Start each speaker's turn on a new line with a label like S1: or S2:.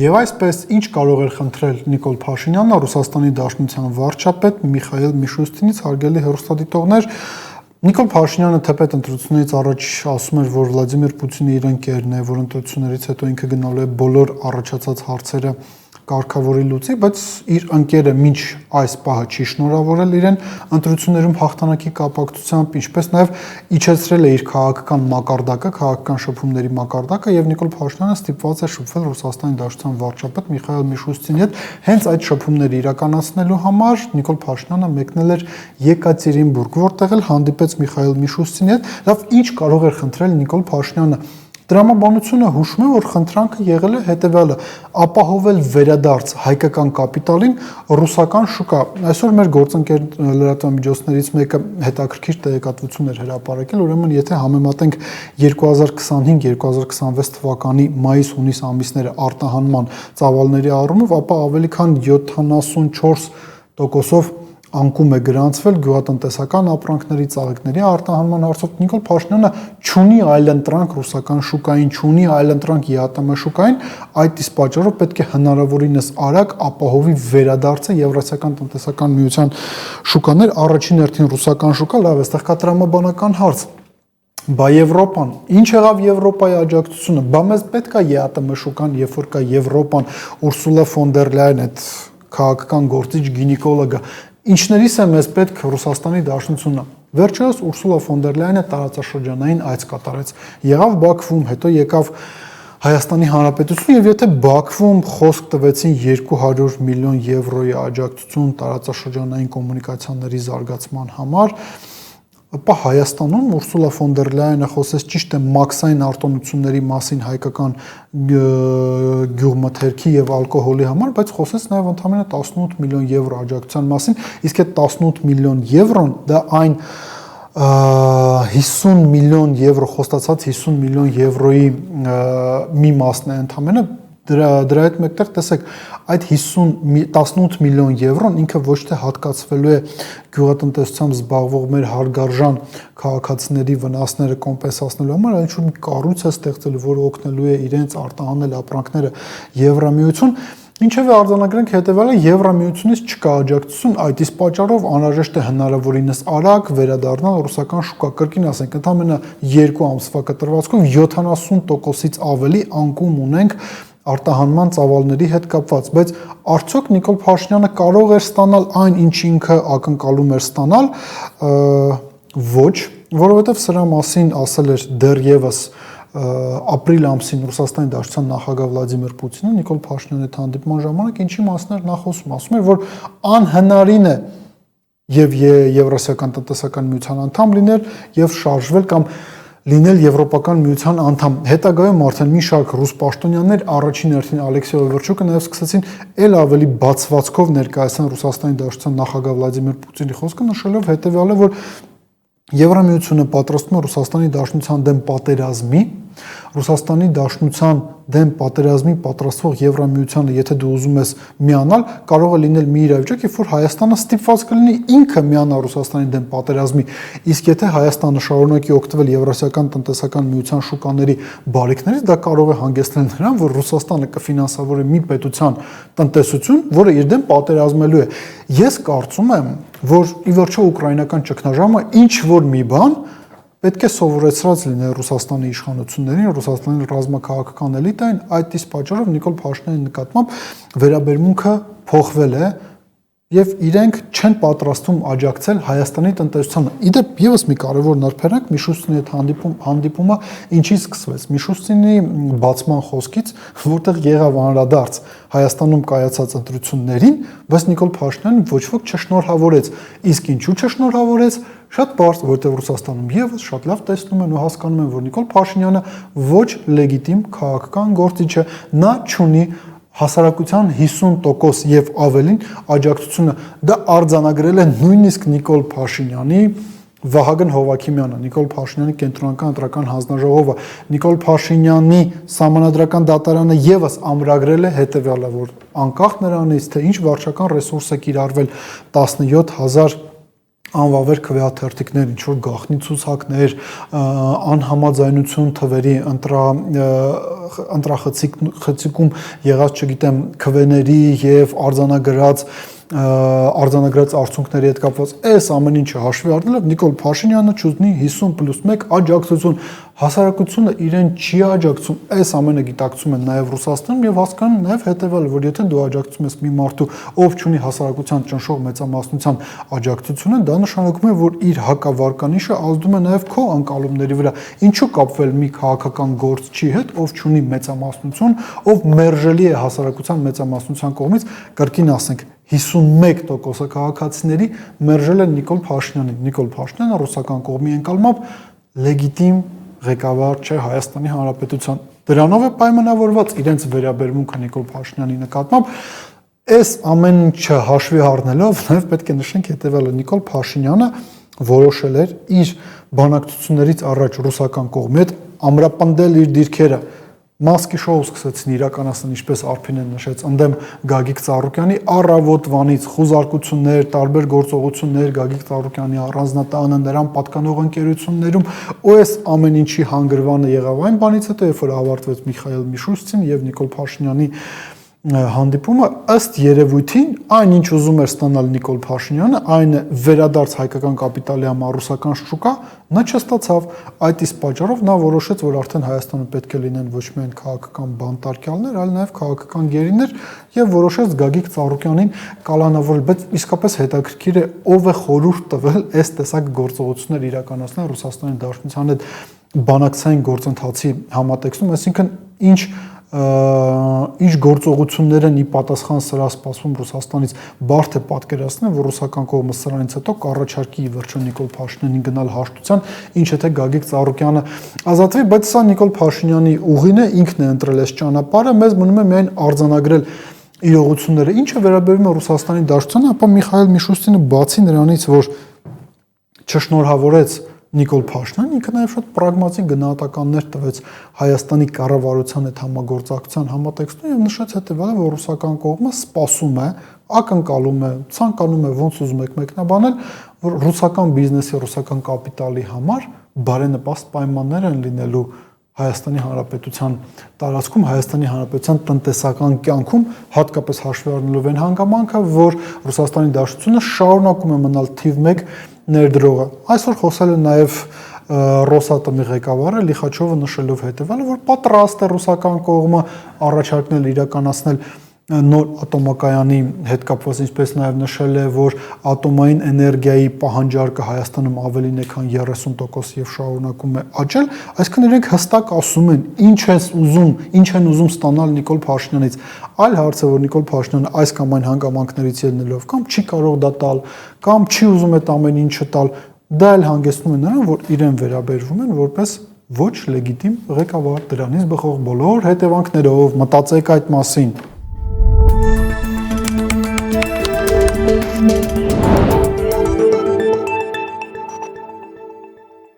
S1: Եվ այսպես ինչ կարող էր խնդրել Նիկոլ Փաշինյանը Ռուսաստանի Դաշնության վարչապետ Միխայիլ Միշուստինից, հարգելի հեռուստադիտողներ, Նիկոլ Փաշինյանը թեպետ ընտրություններից առաջ ասում էր, որ Վլադիմիր Պուտինը իր ընկերն է, որ ընտրություններից հետո ինքը գնալու է բոլոր առաջացած հարցերը կարգավորի լուծի, բայց իր ընկերը մինչ այս պահը չի շնորհավորել իրեն ընտրություններում հաղթանակի կապակցությամբ, ինչպես նաև իջեցրել է իր քաղաքական մակարդակը, քաղաքական շփումների մակարդակը, եւ Նիկոլ Փաշինյանը ստիպված է շփվել Ռուսաստանի Դաշնության վարչապետ Միխայիլ Միշուստինի հետ հենց այդ շփումները իրականացնելու համար։ Նիկոլ Փաշինյանը մեկնել էր Եկատերինբուրգ, որտեղ էլ հանդիպեց Միխայիլ Միշուստինի հետ։ Լավ, ինչ կարող էր խնդրել Նիկոլ Փաշինյանը։ Տրամաբանությունը հուշում է, որ խնդրանքը եղել է հետևյալը՝ ապահովել վերադարձ հայկական կապիտալին ռուսական շուկա։ Այսօր մեր գործընկեր լրատվամիջոցներից մեկը հետաքրքիր տեղեկատվություն էր հրապարակել, ուրեմն եթե համեմատենք 2025-2026 թվականի մայիս-հունիս ամիսները արտահանման ծավալների առումով, ապա ավելի քան 74%-ով անկում է գրանցվել գյուղատնտեսական ապրանքների, ծաղիկների արտահանման հարցով։ Նիկոլ Փաշինյանը չունի այլընտրանք ռուսական շուկային, չունի այլընտրանք ԵԱՏՄ շուկային, այդ իսկ պատճառով պետք է հնարավորինս արագ ապահովի վերադարձը Եվրասիական տնտեսական միության շուկաներ, առաջին հերթին ռուսական շուկա, լավ, այստեղ կա տրամաբանական հարց։ Բա Եվրոպան, ինչ եղավ Եվրոպայի աջակցությունը, բա մեզ պետք է ԵԱՏՄ շուկան, երբ որ կա Եվրոպան, Ուրսուլա ֆոն դեր Լայեն, այդ քաղաքական գործիչ գինեկոլոգը, ինչներից է մեզ պետք Ռուսաստանի Դաշնությունը։ Վերջերս Ուրսուլա ֆոն դեր Լայենը տարածաշրջանային այց կատարեց։ Եղավ Բաքվում, հետո եկավ Հայաստանի Հանրապետություն, եւ եթե Բաքվում խոսք տվեցին 200 միլիոն եվրոյի աջակցություն տարածաշրջանային կոմունիկացիաների զարգացման համար, ապա Հայաստանում Ուրսուլա ֆոն դեր Լայենը խոսեց ճիշտ է մաքսային արտոնությունների մասին հայկական գյուղմթերքի եւ ալկոհոլի համար, բայց խոսեց նաեւ ընդամենը 18 միլիոն եվրո աջակցության մասին, իսկ այդ 18 միլիոն եվրոն դա այն 50 միլիոն եվրո խոստացած 50 միլիոն եվրոյի մի մասն է ընդամենը, դրա հետ մեկտեղ տեսեք այդ 18 միլիոն եվրոն ինքը ոչ թե հատկացվելու է գյուղատնտեսությամբ զբաղվող մեր հարգարժան քաղաքացիների վնասները կոմպենսացնելու համար, այլ ինչ-որ մի կառույց է ստեղծելու, որը օգնելու է իրենց արտահանել ապրանքները Եվրամիություն։ Ինչևէ արձանագրենք հետևյալը, Եվրամիությունից չկա աջակցություն, այդ իսկ պատճառով անհրաժեշտ է հնարավորինս արագ վերադառնալ ռուսական շուկա, կրկին ասենք, ընդամենը 2 ամսվա կտրվածքով 70%-ից ավելի անկում ունենք արտահանման ծավալների հետ կապված, բայց արդյոք Նիկոլ Փաշինյանը կարող էր ստանալ այն, ինչ ինքը ակնկալում էր ստանալ, ոչ, որովհետև սրա մասին ասել էր դեռևս ապրիլ ամսին Ռուսաստանի Դաշնության նախագահ Վլադիմիր Պուտինը Նիկոլ Փաշինյանի հետ հանդիպման ժամանակ ինչի մասին էր նա խոսում, ասում էր, որ անհնարին է եւ Եվրասիական տնտեսական միության անդամ լինել եւ շարժվել կամ լինել Եվրոպական միության անդամ։ Հետագայում արդեն մի շարք ռուս պաշտոնյաներ, առաջին հերթին Ալեքսեյ Օվերչուկը նաև սկսեցին ել ավելի բացվածքով ներկայացնել Ռուսաստանի Դաշնության նախագահ Վլադիմիր Պուտինի խոսքը, նշելով հետևյալը, որ Եվրամիությունը պատրաստվում է Ռուսաստանի Դաշնության դեմ պատերազմի, Ռուսաստանի Դաշնության դեմ պատերազմի պատրաստվող Եվրամիությանը, եթե դու ուզում ես միանալ, կարող է լինել մի իրավիճակ, երբ որ Հայաստանը ստիպված կլինի ինքը միանալ Ռուսաստանի դեմ պատերազմի, իսկ եթե Հայաստանը շարունակի օգտվել Եվրասիական տնտեսական միության շուկաների բարիքներից, դա կարող է հանգեցնել նրան, որ Ռուսաստանը կֆինանսավորի մի պետության տնտեսություն, որը իր դեմ պատերազմելու է։ Ես կարծում եմ, որ ի վերջո ուկրաինական ճգնաժամը ինչ որ մի բան պետք է սովորեցրած լինել Ռուսաստանի իշխանություններին, Ռուսաստանի ռազմաքաղաքական էլիտային, այդ իսկ պատճառով Նիկոլ Փաշինյանի նկատմամբ վերաբերմունքը փոխվել է եւ իրենք չեն պատրաստվում աջակցել Հայաստանի տնտեսությանը։ Իդեպ եւս մի կարևոր նրբերակ Միշուստինի հետ հանդիպումը ինչի սկսվեց։ Միշուստինի բացման խոսքից, որտեղ եղավ անդրադարձ Հայաստանում կայացած ընտրություններին, բայց Նիկոլ Փաշինյանին ոչ ոք չշնորհավորեց։ Իսկ ինչու չշնորհավորեց։ Շատ բարձ, որտեղ Ռուսաստանում եւս շատ լավ տեսնում են ու հասկանում են, որ Նիկոլ Փաշինյանը ոչ լեգիտիմ քաղաքական գործիչ է, նա չունի հասարակության 50% եւ ավելին աջակցությունը, դա արձանագրել է նույնիսկ Նիկոլ Փաշինյանի Վահագն Հովակիմյանը, Նիկոլ Փաշինյանի կենտրոնական ընտրական հանձնաժողովը, Նիկոլ Փաշինյանի սահմանադրական դատարանը եւս ամրագրել է հետեւյալը, որ անկախ նրանից, թե ինչ վարչական ռեսուրս է կիրառվել 17000 անվավեր քվեաթերթիկներ, ինչ որ գաղտնի ցուցակներ, անհամաձայնություն թվերի ընտրախցիկում եղած, չգիտեմ, քվեների եւ արձանագրած արդյունքների հետ կապված այս ամեն ինչը հաշվի առնելով Նիկոլ Փաշինյանը ճուզնի 50+1 աջակցություն, հասարակությունը իրեն չի աջակցում, այս ամենը գիտակցում են նաև Ռուսաստանում եւ հասկանում նաև հետեւյալը, որ եթե դու աջակցում ես մի մարդու, ով ունի հասարակության ճնշող մեծամասնության աջակցությունը, դա նշանակում է, որ իր հակավարկանիշը ազդում է նաև քո անկալումների վրա։ Ինչու կապվել մի քաղաքական գործչի հետ, ով ունի մեծամասնություն, ով մերժելի է հասարակության մեծամասնության կողմից, կրկին ասենք 51% քաղաքացիների մերժել են Նիկոլ Փաշինյանին։ Նիկոլ Փաշինյանը ռուսական կողմի ընկալմամբ լեգիտիմ ղեկավար չէ Հայաստանի Հանրապետության։ Դրանով է պայմանավորված իրենց վերաբերմունքը Նիկոլ Փաշինյանի նկատմամբ։ Այս ամեն ինչը հաշվի առնելով նաև պետք է նշենք հետևյալը. Նիկոլ Փաշինյանը որոշել էր իր բանակցություններից առաջ ռուսական կողմի հետ ամրապնդել իր դիրքերը։ Մասկի շոու սկսեցին իրականացնել, ինչպես Արփինեն նշեց, ընդդեմ Գագիկ Ծառուկյանի առավոտվանից խուզարկություններ, տարբեր գործողություններ Գագիկ Ծառուկյանի առանձնատանը, նրան պատկանող ընկերություններում, ու այս ամեն ինչի հանգրվանը եղավ այն բանից հետո, երբ որ ավարտվեց Միխայել Միշուստին եւ Նիկոլ Փաշինյանի հանդիպումը, ըստ երևույթին, այն ինչ ուզում էր ստանալ Նիկոլ Փաշինյանը, այն վերադարձ հայկական կապիտալի համար ռուսական շուկա, նա չստացավ։ Այդ իսկ պատճառով նա որոշեց, որ արդեն Հայաստանում պետք է լինեն ոչ միայն քաղաքական բանտարկյալներ, այլ նաև քաղաքական գերիներ, եւ որոշեց Գագիկ Ծառուկյանին կալանավորել, բայց իսկապես հետաքրքիր է, ով է խորհուրդ տվել այս տեսակ գործողություններ իրականացնել Ռուսաստանի Դաշնության հետ բանակցային գործընթացի համատեքստում, այսինքն ինչ գործողություններ են ի պատասխան սրա սպասվում Ռուսաստանից, բարդ է պատկերացնել, որ ռուսական կողմը սրանից հետո կառաջարկի ի վերջո Նիկոլ Փաշինյանին գնալ հաշտության, ինչ եթե Գագիկ Ծառուկյանը ազատվի, բայց սա Նիկոլ Փաշինյանի ուղին է, ինքն է ընտրել այս ճանապարհը, մեզ մնում է միայն արձանագրել իրողությունները, ինչը վերաբերում է Ռուսաստանի Դաշնությանը, ապա Միխայել Միշուստինը բացի նրանից, որ չշնորհավորեց Նիկոլ Փաշինյանն, ինքը նաև շատ պրագմատիկ գնահատականներ տվեց Հայաստանի կառավարության հետ համագործակցության համատեքստում եւ նշեց հետեւյալը, որ ռուսական կողմը սպասում է, ակնկալում է, ցանկանում է ոնց ուզում եք մեկնաբանել, որ ռուսական բիզնեսի, ռուսական կապիտալի համար բարենպաստ պայմաններ են լինելու Հայաստանի Հանրապետության տարածքում, Հայաստանի Հանրապետության տնտեսական կյանքում, հատկապես հաշվի առնելով այն հանգամանքը, որ Ռուսաստանի Դաշնությունը շարունակում է մնալ թիվ 1 ներդրողը։ Այսօր խոսել է նաև Ռոսատոմի ղեկավարը Լիխաչովը նշելով հետևյալը, որ պատրաստ է ռուսական կողմը առաջարկնել իրականացնել նոր ատոմակայանի հետ կապված, ինչպես նաև նշել է, որ ատոմային էներգիայի պահանջարկը Հայաստանում ավելին է, քան 30% եւ շարունակում է աճել, այսինքն իրենք հստակ ասում են, ինչ են ուզում ստանալ Նիկոլ Փաշինյանից։ Այլ հարց է, որ Նիկոլ Փաշինյանը այս կամ այն հանգամանքներից ելնելով կամ չի կարող դա տալ, կամ չի ուզում այդ ամեն ինչը տալ, դա էլ հանգեցնում է նրան, որ իրեն վերաբերվում են որպես ոչ լեգիտիմ ղեկավար, դրանից բխող բոլոր հետևանքներով, մտածեք այդ մասին։